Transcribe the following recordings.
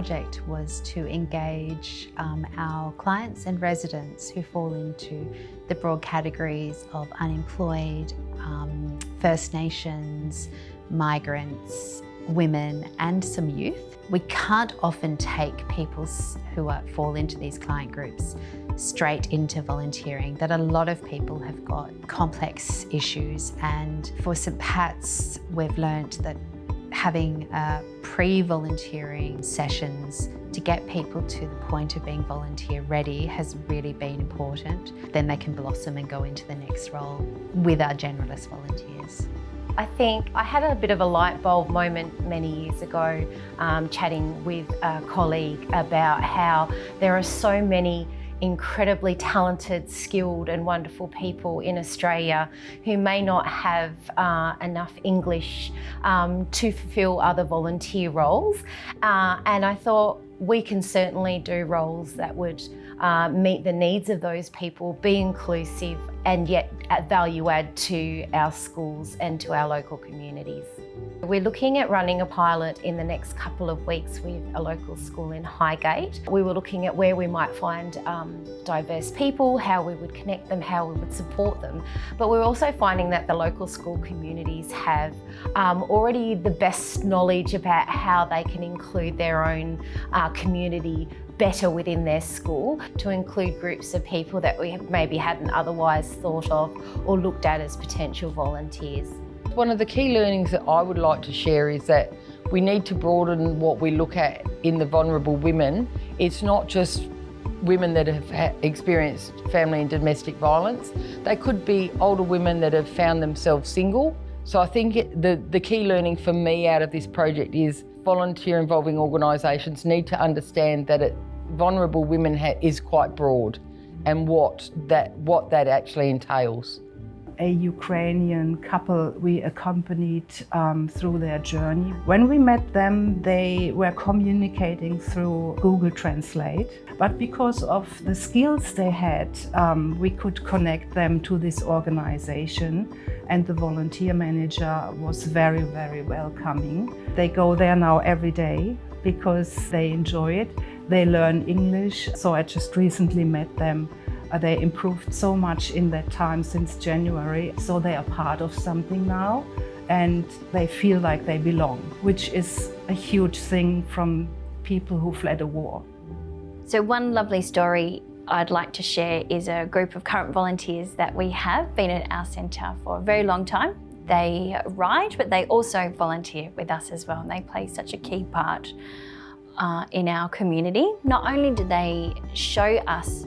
project was to engage our clients and residents who fall into the broad categories of unemployed, First Nations, migrants, women and some youth. We can't often take people who fall into these client groups straight into volunteering, that a lot of people have got complex issues, and for St Pat's we've learnt that having pre-volunteering sessions to get people to the point of being volunteer ready has really been important. Then they can blossom and go into the next role with our generalist volunteers. I think I had a bit of a light bulb moment many years ago, chatting with a colleague about how there are so many incredibly talented, skilled and wonderful people in Australia who may not have enough English to fulfil other volunteer roles. And I thought we can certainly do roles that would meet the needs of those people, be inclusive and yet value add to our schools and to our local communities. We're looking at running a pilot in the next couple of weeks with a local school in Highgate. We were looking at where we might find diverse people, how we would connect them, how we would support them. But we're also finding that the local school communities have already the best knowledge about how they can include their own community better within their school, to include groups of people that we maybe hadn't otherwise thought of or looked at as potential volunteers. One of the key learnings that I would like to share is that we need to broaden what we look at in the vulnerable women. It's not just women that have experienced family and domestic violence. They could be older women that have found themselves single. So I think the key learning for me out of this project is volunteer involving organisations need to understand that vulnerable women is quite broad, and what that actually entails. A Ukrainian couple we accompanied through their journey. When we met them, they were communicating through Google Translate, but because of the skills they had, we could connect them to this organization, and the volunteer manager was very, very welcoming. They go there now every day because they enjoy it. They learn English, so I just recently met them. They improved so much in that time since January, so they are part of something now and they feel like they belong, which is a huge thing from people who fled a war. So one lovely story I'd like to share is a group of current volunteers that we have been at our centre for a very long time. They ride, but they also volunteer with us as well, and they play such a key part in our community. Not only do they show us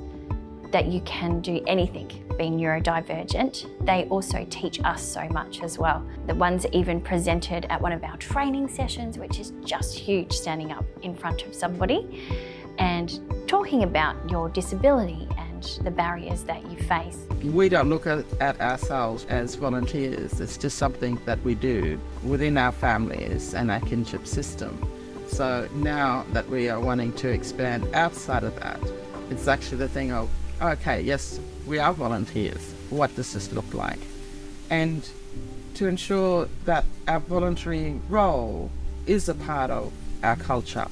that you can do anything being neurodivergent, they also teach us so much as well. The ones even presented at one of our training sessions, which is just huge, standing up in front of somebody and talking about your disability and the barriers that you face. We don't look at ourselves as volunteers. It's just something that we do within our families and our kinship system. So now that we are wanting to expand outside of that, it's actually the thing of, okay, yes, we are volunteers. What does this look like? And to ensure that our volunteering role is a part of our culture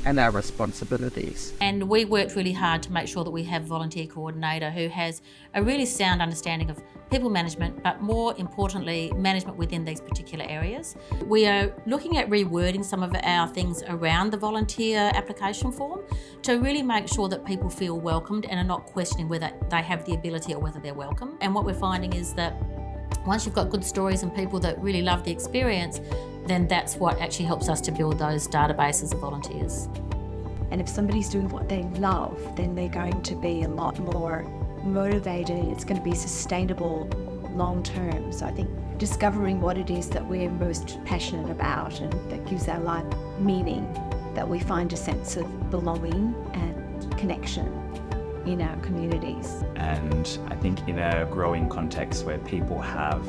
and our responsibilities. And we worked really hard to make sure that we have a volunteer coordinator who has a really sound understanding of people management, but more importantly, management within these particular areas. We are looking at rewording some of our things around the volunteer application form to really make sure that people feel welcomed and are not questioning whether they have the ability or whether they're welcome. And what we're finding is that once you've got good stories and people that really love the experience, then that's what actually helps us to build those databases of volunteers. And if somebody's doing what they love, then they're going to be a lot more motivated. It's going to be sustainable long term. So I think discovering what it is that we're most passionate about and that gives our life meaning, that we find a sense of belonging and connection in our communities. And I think in a growing context where people have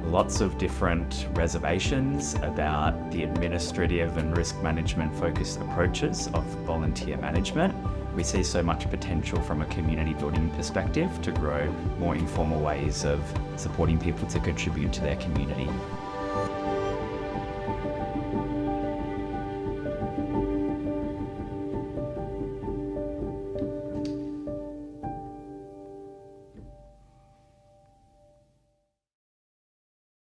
lots of different reservations about the administrative and risk management focused approaches of volunteer management, we see so much potential from a community building perspective to grow more informal ways of supporting people to contribute to their community.